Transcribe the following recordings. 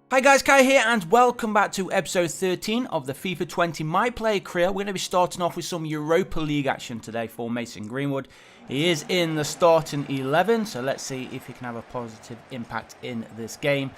Hi guys, Kai here and welcome back to episode 13 of the FIFA 20 My Player career. We're going to be starting off with some Europa League action today for Mason Greenwood. He is in the starting 11, so let's see if he can have a positive impact in this game.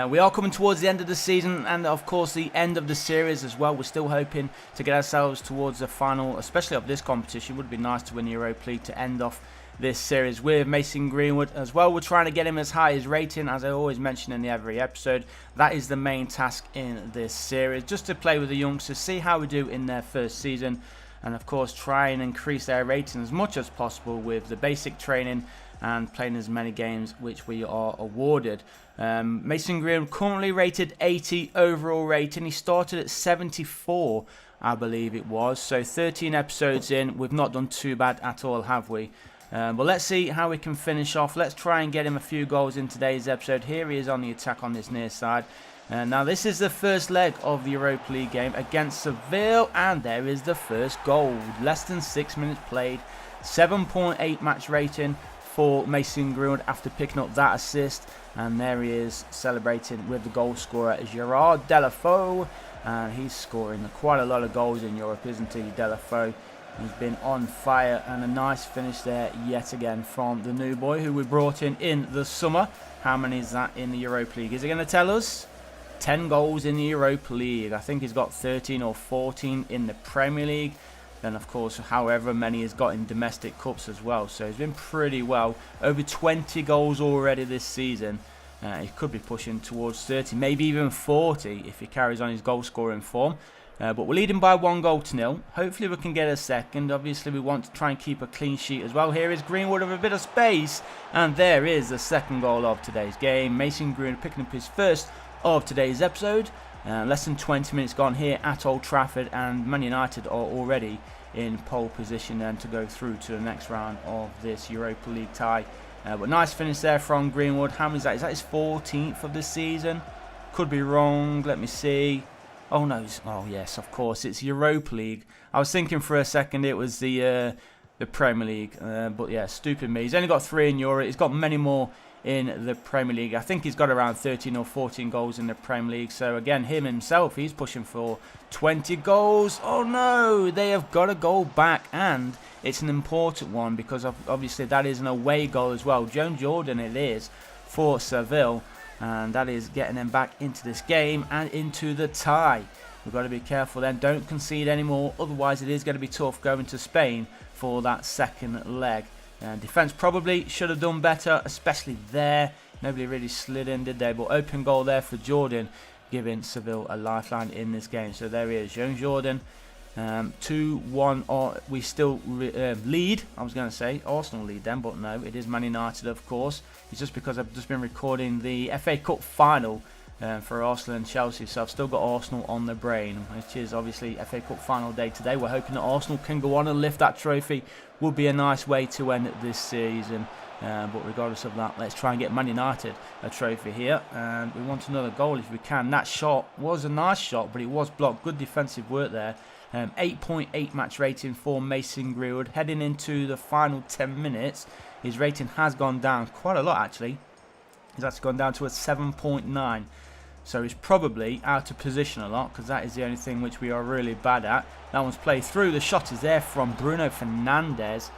We are coming towards the end of the season and of course the end of the series as well. We're still hoping to get ourselves towards the final, especially of this competition. It would be nice to win the Europa League to end off this series with Mason Greenwood as well. We're trying to get him as high as rating, as I always mention in every episode. That is the main task in this series, just to play with the youngsters, see how we do in their first season, and of course try and increase their rating as much as possible with the basic training and playing as many games which we are awarded. Mason Greenwood currently rated 80 overall rating. He started at 74, I believe it was, so 13 episodes in, we've not done too bad at all, have we? But let's see how we can finish off. Let's try and get him a few goals in today's episode. Here he is on the attack on this near side. Now this is the first leg of the Europa League game against Seville, and there is the first goal. Less than 6 minutes played, 7.8 match rating for Mason Greenwood after picking up that assist. And there he is celebrating with the goal scorer, Gerard Deulofeu. And he's scoring quite a lot of goals in Europe, isn't he, Deulofeu? He's been on fire, and a nice finish there yet again from the new boy who we brought in the summer. How many is that in the Europa League? Is he going to tell us? 10 goals in the Europa League. I think he's got 13 or 14 in the Premier League. Then of course however many he's got in domestic cups as well. So he's been pretty well. Over 20 goals already this season. He could be pushing towards 30, maybe even 40 if he carries on his goal scoring form. But we're leading by 1-0. Hopefully we can get a second. Obviously we want to try and keep a clean sheet as well. Here is Greenwood with a bit of space. And there is the second goal of today's game. Mason Greenwood picking up his first of today's episode. Less than 20 minutes gone here at Old Trafford. And Man United are already in pole position then to go through to the next round of this Europa League tie. But nice finish there from Greenwood. How many is that? Is that his 14th of the season? Could be wrong. Let me see. Oh no! Oh yes, of course, it's Europa League. I was thinking for a second it was the Premier League, but yeah, stupid me. He's only got 3 in Europe. He's got many more in the Premier League. I think he's got around 13 or 14 goals in the Premier League. So again, him himself, he's pushing for 20 goals. Oh no! They have got a goal back, and it's an important one because obviously that is an away goal as well. Jones Jordan it is for Seville. And that is getting them back into this game and into the tie. We've got to be careful then. Don't concede anymore. Otherwise, it is going to be tough going to Spain for that second leg. Defence probably should have done better, especially there. Nobody really slid in, did they? But open goal there for Jordan, giving Seville a lifeline in this game. So there he is, Jones Jordan. 2-1, we still lead. I was going to say Arsenal lead then, but no, it is Man United, of course. It's just because I've just been recording the FA Cup final for Arsenal and Chelsea, so I've still got Arsenal on the brain, which is obviously FA Cup final day today. We're hoping that Arsenal can go on and lift that trophy. Would be a nice way to end this season. But regardless of that, let's try and get Man United a trophy here. And we want another goal if we can. That shot was a nice shot, but it was blocked. Good defensive work there. 8.8 match rating for Mason Greenwood. Heading into the final 10 minutes, his rating has gone down quite a lot actually. He's actually gone down to a 7.9. So he's probably out of position a lot, because that is the only thing which we are really bad at. That one's played through. The shot is there from Bruno Fernandes.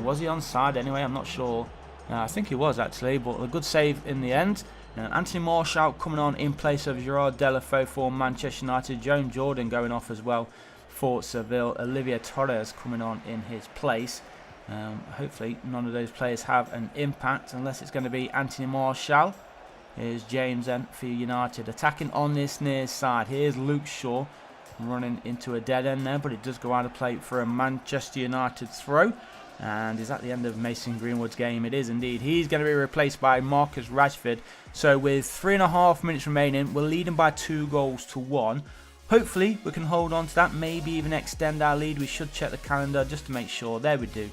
Was he onside anyway? I'm not sure. I think he was actually, but a good save in the end. Anthony Martial coming on in place of Gerard Deulofeu for Manchester United. Jones Jordan going off as well for Seville. Olivier Torres coming on in his place. Hopefully none of those players have an impact, unless it's going to be Anthony Martial. Here's James then for United, attacking on this near side. Here's Luke Shaw running into a dead end there, but it does go out of play for a Manchester United throw. And is that the end of Mason Greenwood's game? It is indeed. He's going to be replaced by Marcus Rashford. So with 3.5 minutes remaining, we're leading by 2-1. Hopefully we can hold on to that, maybe even extend our lead. We should check the calendar just to make sure. There we do.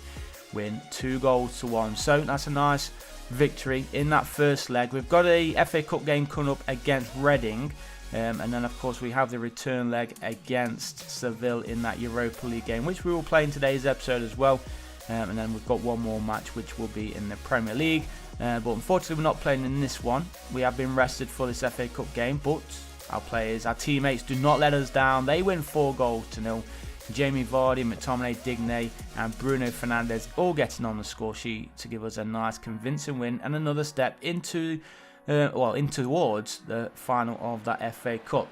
Win 2-1. So that's a nice victory in that first leg. We've got a FA Cup game coming up against Reading. And then of course we have the return leg against Seville in that Europa League game, which we will play in today's episode as well. And then we've got one more match which will be in the Premier League. But unfortunately we're not playing in this one. We have been rested for this FA Cup game, but our players, our teammates do not let us down. They win 4-0. Jamie Vardy, McTominay, Digne and Bruno Fernandes all getting on the score sheet to give us a nice convincing win and another step into in towards the final of that FA Cup.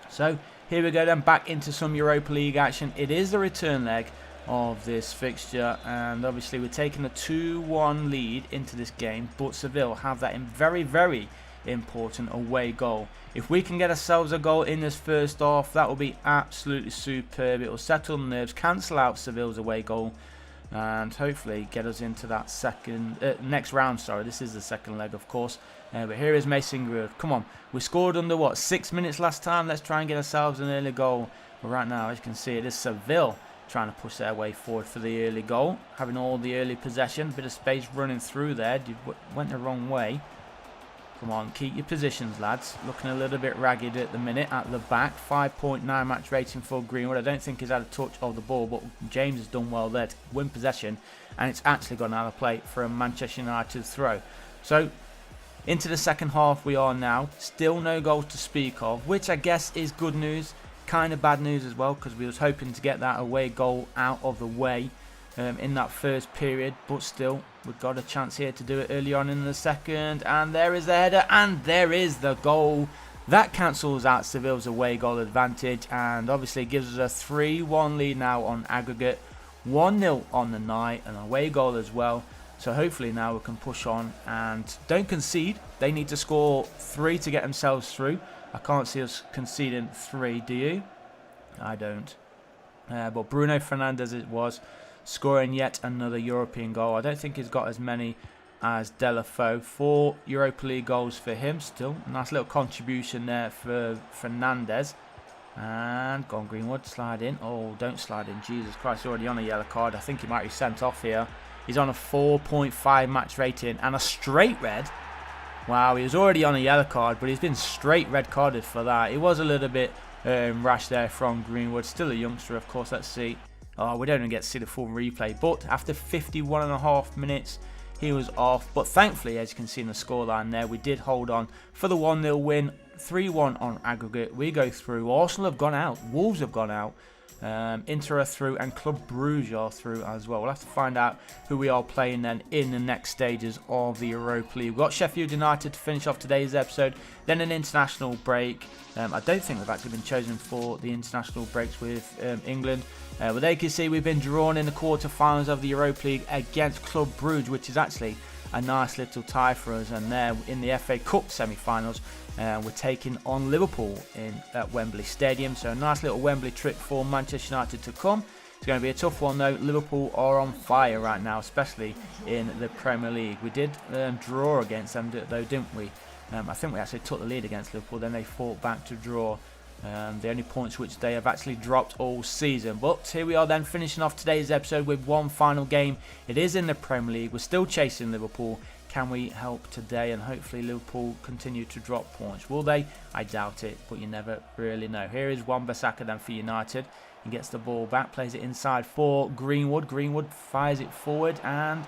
So here we go then, back into some Europa League action. It is the return leg of this fixture, and obviously we're taking a 2-1 lead into this game, but Seville have that very, very important away goal. If we can get ourselves a goal in this first half, that will be absolutely superb. It will settle the nerves, cancel out Seville's away goal, and hopefully get us into that next round. Sorry, this is the second leg, of course. But here is Mason Greenwood. Come on, we scored under what, 6 minutes last time. Let's try and get ourselves an early goal. But right now, as you can see, it is Seville trying to push their way forward for the early goal, having all the early possession, bit of space running through there. Went the wrong way. Come on, keep your positions, lads. Looking a little bit ragged at the minute at the back. 5.9 match rating for Greenwood. I don't think he's had a touch of the ball, but James has done well there to win possession, and it's actually gone out of play for a Manchester United throw. So into the second half we are now. Still no goals to speak of, which I guess is good news. Kind of bad news as well, because we was hoping to get that away goal out of the way in that first period, but still we've got a chance here to do it early on in the second, and there is the header and there is the goal. That cancels out Seville's away goal advantage and obviously gives us a 3-1 lead now on aggregate, 1-0 on the night, an away goal as well. So hopefully now we can push on and don't concede. They need to score 3 to get themselves through. I can't see us conceding 3, do you? I don't. But Bruno Fernandes it was, scoring yet another European goal. I don't think he's got as many as Deulofeu. 4 Europa League goals for him still. Nice little contribution there for Fernandes. And go on Greenwood, slide in. Oh, don't slide in. Jesus Christ, already on a yellow card. I think he might be sent off here. He's on a 4.5 match rating and a straight red. Wow, he was already on a yellow card, but he's been straight red carded for that. It was a little bit rash there from Greenwood. Still a youngster, of course. Let's see. Oh, we don't even get to see the full replay. But after 51.5 minutes, he was off. But thankfully, as you can see in the scoreline there, we did hold on for the 1-0 win. 3-1 on aggregate. We go through. Arsenal have gone out. Wolves have gone out. Inter are through and Club Brugge are through as well. We'll have to find out who we are playing then in the next stages of the Europa League. We've got Sheffield United to finish off today's episode, then an international break. I don't think we've actually been chosen for the international breaks with England. But there you can see we've been drawn in the quarterfinals of the Europa League against Club Brugge, which is actually a nice little tie for us. And there in the FA Cup semi-finals, we're taking on Liverpool at Wembley Stadium. So a nice little Wembley trip for Manchester United to come. It's going to be a tough one though. Liverpool are on fire right now, especially in the Premier League. We did draw against them though, didn't we? I think we actually took the lead against Liverpool, then they fought back to draw. The only points which they have actually dropped all season. But here we are then, finishing off today's episode with one final game. It is in the Premier League. We're still chasing Liverpool. Can we help today? And hopefully Liverpool continue to drop points. Will they? I doubt it, but you never really know. Here is Wan-Bissaka then for United. He gets the ball back, plays it inside for Greenwood. Greenwood fires it forward and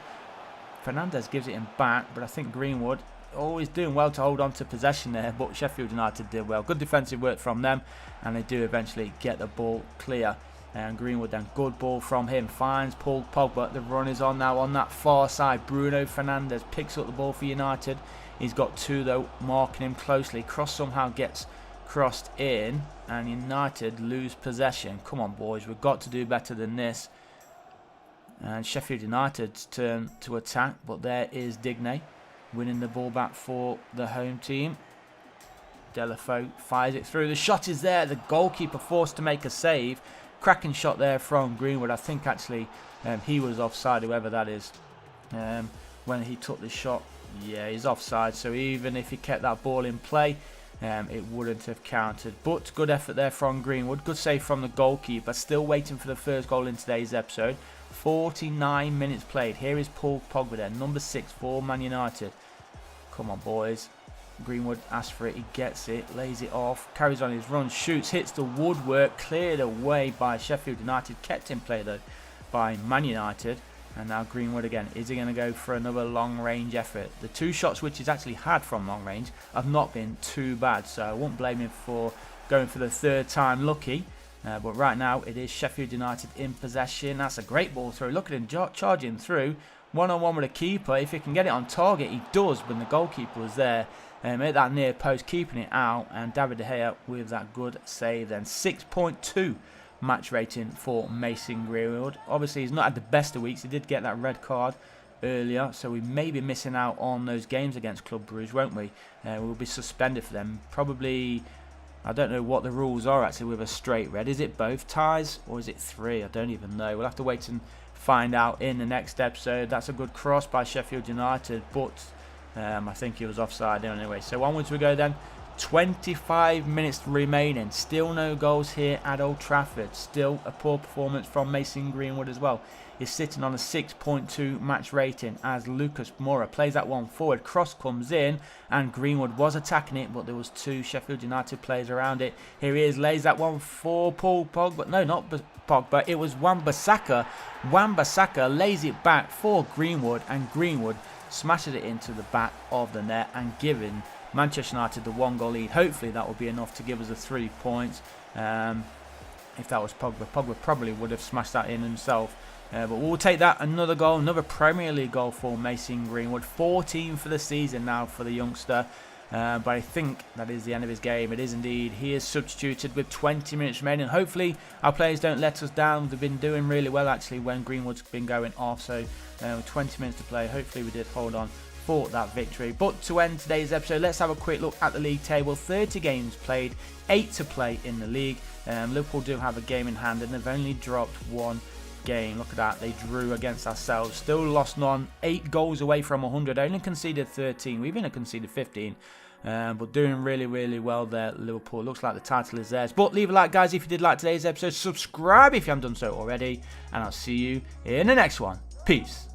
Fernandes gives it him back. But I think Greenwood always doing well to hold on to possession there, but Sheffield United did well. Good defensive work from them, and they do eventually get the ball clear. And Greenwood then, good ball from him, finds Paul Pogba. The run is on now on that far side. Bruno Fernandes picks up the ball for United. He's got 2 though, marking him closely. Cross somehow gets crossed in, and United lose possession. Come on boys, we've got to do better than this. And Sheffield United's turn to attack, but there is Digne winning the ball back for the home team. Deulofeu fires it through. The shot is there. The goalkeeper forced to make a save. Cracking shot there from Greenwood. I think actually he was offside, whoever that is, when he took the shot. Yeah, he's offside. So even if he kept that ball in play, it wouldn't have counted. But good effort there from Greenwood. Good save from the goalkeeper. Still waiting for the first goal in today's episode. 49 minutes played. Here is Paul Pogba there, number 6 for Man United. Come on, boys. Greenwood asks for it. He gets it. Lays it off. Carries on his run. Shoots. Hits the woodwork. Cleared away by Sheffield United. Kept in play, though, by Man United. And now Greenwood again. Is he going to go for another long range effort? The 2 shots which he's actually had from long range have not been too bad. So I won't blame him for going for the 3rd time lucky. But right now it is Sheffield United in possession. That's a great ball through. Look at him charging through. One-on-one with a keeper. If he can get it on target, he does. When the goalkeeper was there. At that near post, keeping it out. And David De Gea with that good save then. 6.2. match rating for Mason Greenwood. Obviously, he's not had the best of weeks. He did get that red card earlier, so we may be missing out on those games against Club Brugge, won't we? We'll be suspended for them. Probably, I don't know what the rules are actually with a straight red. Is it both ties or is it 3? I don't even know. We'll have to wait and find out in the next episode. That's a good cross by Sheffield United, but I think he was offside anyway. So onwards we go then. 25 minutes remaining. Still no goals here at Old Trafford. Still a poor performance from Mason Greenwood as well. He's sitting on a 6.2 match rating as Lucas Moura plays that one forward. Cross comes in and Greenwood was attacking it, but there was 2 Sheffield United players around it. Here he is, lays that one for Paul Pogba. No, not Pogba. It was Wan-Bissaka. Wan-Bissaka lays it back for Greenwood, and Greenwood smashes it into the back of the net and giving Manchester United the 1-goal lead. Hopefully that will be enough to give us the 3 points. If that was Pogba, Pogba probably would have smashed that in himself. But we'll take that. Another goal, another Premier League goal for Mason Greenwood. 14 for the season now for the youngster. But I think that is the end of his game. It is indeed. He is substituted with 20 minutes remaining. Hopefully our players don't let us down. They've been doing really well actually when Greenwood's been going off. So 20 minutes to play. Hopefully we did hold on for that victory. But to end today's episode, let's have a quick look at the league table. 30 games played, 8 to play in the league. Liverpool do have a game in hand and they've only dropped 1 game. Look at that, they drew against ourselves, still lost none. 8 goals away from 100, only conceded 13. We've only conceded 15. But doing really well there, Liverpool. Looks like the title is theirs. But leave a like, guys, if you did like today's episode. Subscribe if you haven't done so already. And I'll see you in the next one. Peace.